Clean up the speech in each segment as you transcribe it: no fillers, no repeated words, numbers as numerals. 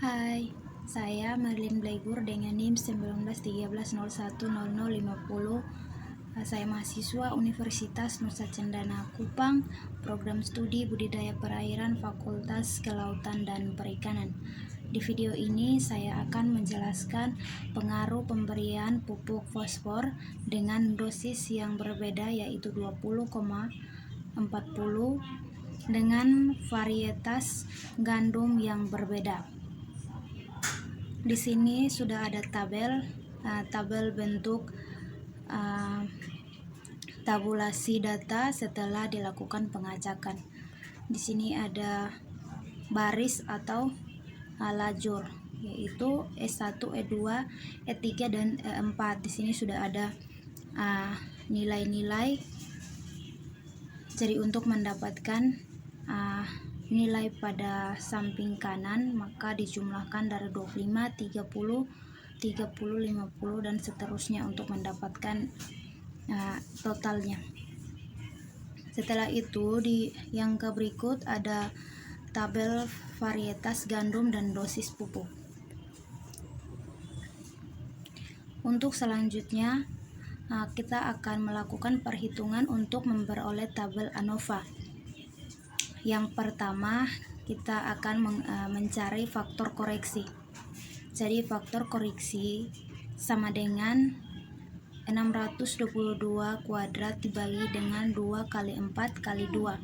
Hai, saya Marilyn Blaigur dengan NIM 1913010050. Saya mahasiswa Universitas Nusa Cendana Kupang, program studi budidaya perairan Fakultas Kelautan dan Perikanan. Di video ini saya akan menjelaskan pengaruh pemberian pupuk fosfor dengan dosis yang berbeda, yaitu 20,40 dengan varietas gandum yang berbeda. Di sini sudah ada tabel bentuk tabulasi data setelah dilakukan pengacakan. Di sini ada baris atau lajur, yaitu E1, E2, E3 dan E4. Di sini sudah ada nilai-nilai. Jadi untuk mendapatkan nilai pada samping kanan, maka dijumlahkan dari 25, 30, 50 dan seterusnya untuk mendapatkan totalnya. Setelah itu yang berikut ada tabel varietas gandum dan dosis pupuk. Untuk selanjutnya kita akan melakukan perhitungan untuk memperoleh tabel ANOVA. Yang pertama, kita akan mencari faktor koreksi. Jadi faktor koreksi sama dengan 622 kuadrat dibagi dengan 2 kali 4 kali 2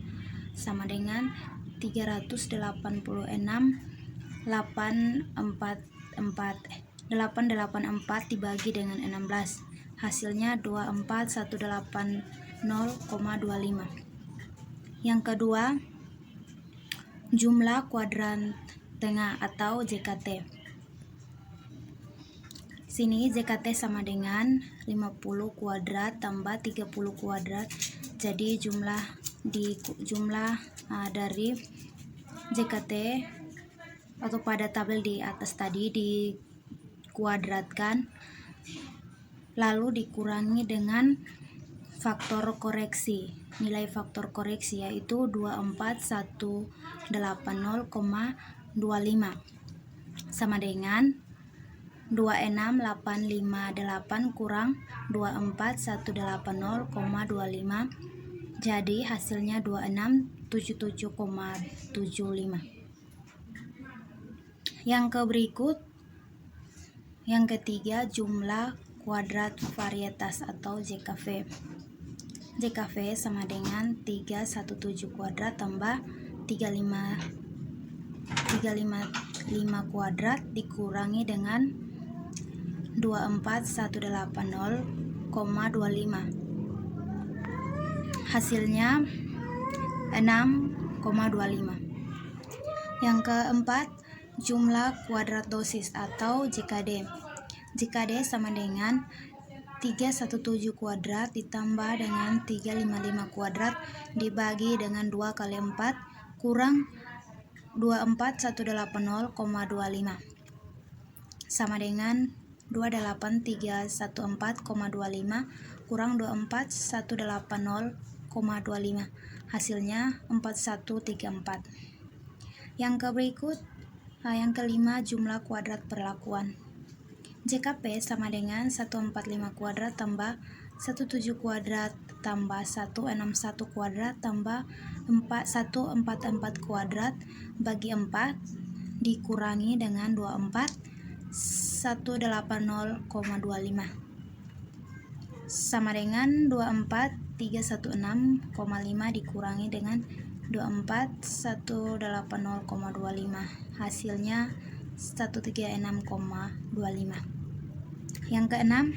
sama dengan 884 dibagi dengan 16. Hasilnya 24180,25. Yang kedua, jumlah kuadran tengah atau JKT. Sini JKT sama dengan 50 kuadrat tambah 30 kuadrat. Jadi jumlah dari JKT atau pada tabel di atas tadi dikuadratkan lalu dikurangi dengan faktor koreksi. Nilai faktor koreksi yaitu 24180,25 sama dengan 26858 kurang 24180,25. Jadi hasilnya 2677,75. Yang ketiga, jumlah kuadrat varietas atau JKV. JKV sama dengan 317 kuadrat tambah 355 kuadrat dikurangi dengan 24180,25. Hasilnya 6,25. Yang keempat, jumlah kuadrat dosis atau JKD. JKD sama dengan 317 kuadrat ditambah dengan 355 kuadrat dibagi dengan 2 kali 4 kurang 24180,25 sama dengan 28314,25 kurang 24180,25. Hasilnya 4134. Yang kelima, jumlah kuadrat perlakuan. JKP sama dengan 145 kuadrat tambah 17 kuadrat tambah 161 kuadrat tambah 144 kuadrat bagi 4 dikurangi dengan 24180,25 sama dengan 24316,5 dikurangi dengan 24180,25. Hasilnya 136,25. Yang keenam,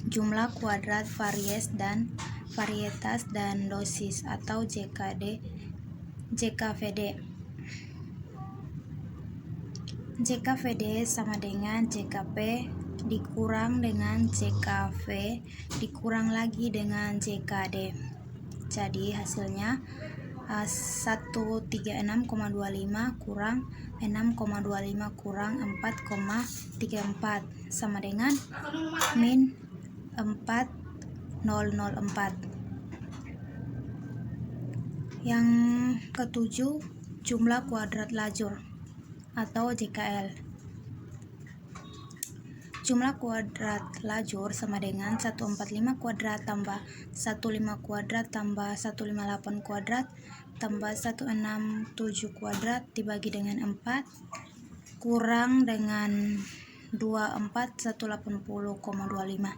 jumlah kuadrat varietas dan dosis atau JKVD. JKVD sama dengan JKP dikurang dengan JKV dikurang lagi dengan JKD. Jadi hasilnya 136,25 kurang 6,25 kurang 4,34 sama dengan min 4004. Yang ketujuh, jumlah kuadrat lajur atau JKL. Jumlah kuadrat lajur sama dengan 145 kuadrat tambah 15 kuadrat tambah 158 kuadrat tambah 167 kuadrat dibagi dengan 4 kurang dengan 24 180,25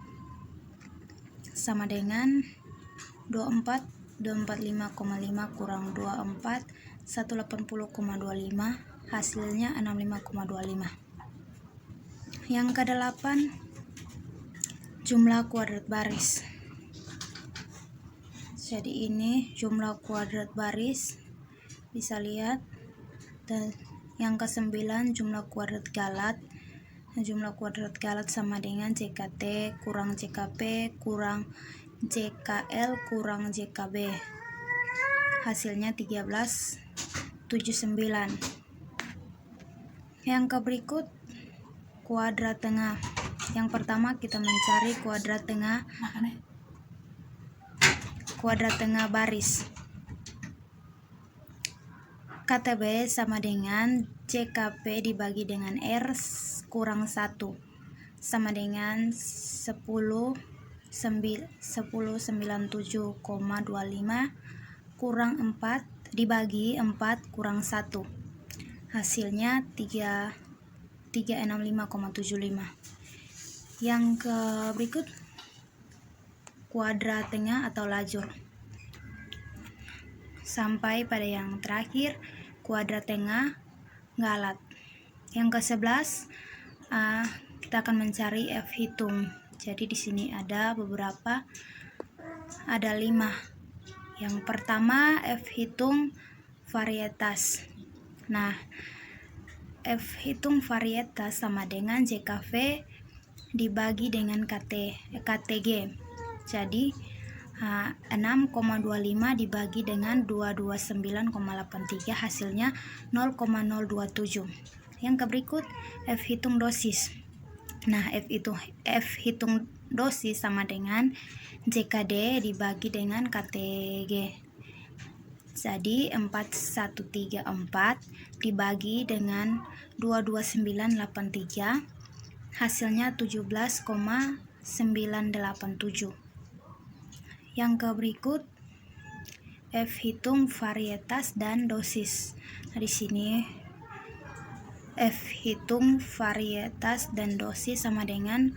sama dengan 24 245,5 kurang 24 180,25 hasilnya 65,25. Yang ke-8, jumlah kuadrat baris. Jadi ini jumlah kuadrat baris, bisa lihat. Dan yang ke-9, jumlah kuadrat galat. Jumlah kuadrat galat sama dengan JKT kurang JKP kurang JKL kurang JKB. Hasilnya 13,79. Yang berikut kuadrat tengah. Yang pertama kita mencari kuadrat tengah baris. KTB sama dengan JKP dibagi dengan R kurang 1 sama dengan 1097,25 kurang 4 dibagi 4 kurang 1. Hasilnya 365,75. Yang berikut kuadrat tengah atau lajur. Sampai pada yang terakhir, kuadrat tengah galat. Yang ke-11, kita akan mencari F hitung. Jadi di sini ada beberapa, ada 5. Yang pertama F hitung varietas. Nah, F hitung varietas sama dengan JKV dibagi dengan KTG. Jadi 6,25 dibagi dengan 229,83 hasilnya 0,027. Yang berikut F hitung dosis. Nah, F hitung dosis sama dengan JKD dibagi dengan KTG. Jadi 4134 dibagi dengan 22983 hasilnya 17,987. Yang berikut F hitung varietas dan dosis. Nah, di sini F hitung varietas dan dosis sama dengan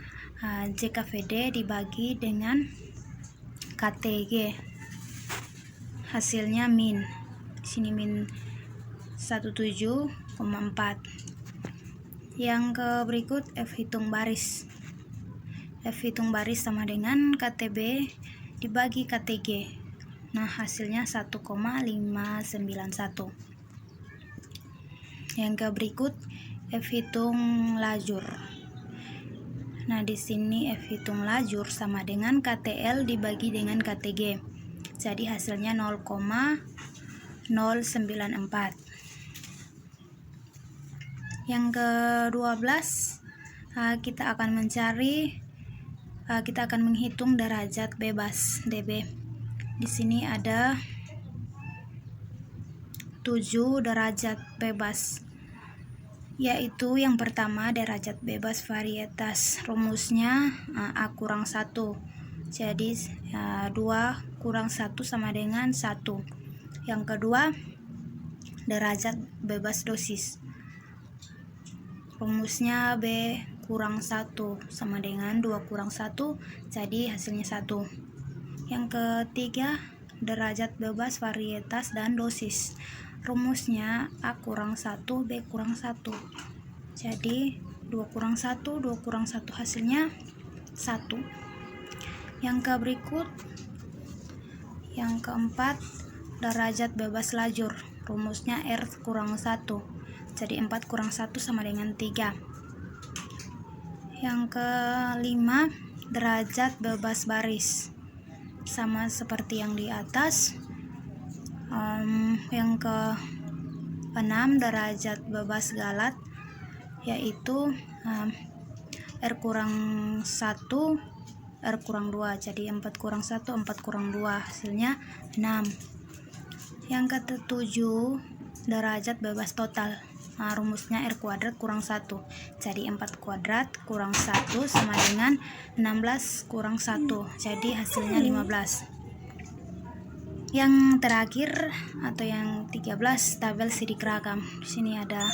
JKVD dibagi dengan KTG. Hasilnya min. Di sini min 17,4. Yang berikut F hitung baris. F hitung baris sama dengan KTB dibagi KTG. Nah, hasilnya 1,591. Yang berikut F hitung lajur. Nah, di sini F hitung lajur sama dengan KTL dibagi dengan KTG. Jadi hasilnya 0,094. Yang ke-12, kita akan menghitung derajat bebas DB. Di sini ada 7 derajat bebas, yaitu yang pertama derajat bebas varietas. Rumusnya A kurang 1. Jadi 2 kurang 1 sama dengan 1. Yang kedua derajat bebas dosis. Rumusnya B kurang 1 sama dengan 2 kurang 1, jadi hasilnya 1. Yang ketiga derajat bebas varietas dan dosis. Rumusnya A kurang 1 B kurang 1, jadi 2 kurang 1 2 kurang 1 hasilnya 1. Yang berikut yang keempat derajat bebas lajur. Rumusnya R kurang 1, jadi 4 kurang 1 sama dengan 3. Yang kelima derajat bebas baris, sama seperti yang di atas. Yang ke-6 derajat bebas galat, yaitu R kurang 1 R kurang 2, jadi 4 kurang 1 4 kurang 2 hasilnya 6. Yang ke-7 derajat bebas total. rumusnya R kuadrat kurang 1. Jadi 4 kuadrat kurang 1 sama dengan 16 kurang 1. Jadi hasilnya 15. Yang terakhir atau yang 13, tabel sidik ragam. Di sini ada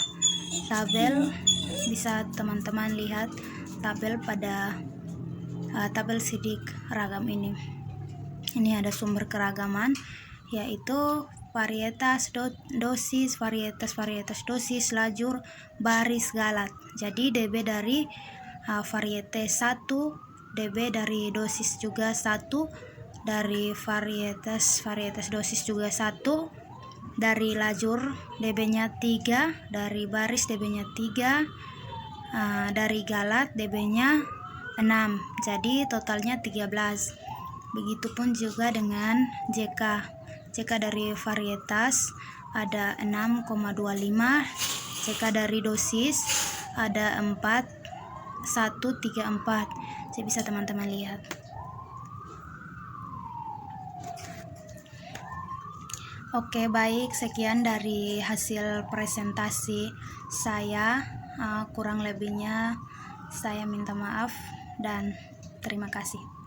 tabel, bisa teman-teman lihat tabel pada tabel sidik ragam ini. Ini ada sumber keragaman, yaitu varietas, dosis, varietas, dosis, lajur, baris, galat. Jadi dB dari varietas 1, dB dari dosis juga 1, dari varietas dosis juga 1, dari lajur dB-nya 3, dari baris dB-nya 3, dari galat dB-nya 6. Jadi totalnya 13. Begitupun juga dengan JK dari varietas ada 6,25, JK dari dosis ada 4,134. Jadi bisa teman-teman lihat. Oke, baik, sekian dari hasil presentasi saya. Kurang lebihnya saya minta maaf dan terima kasih.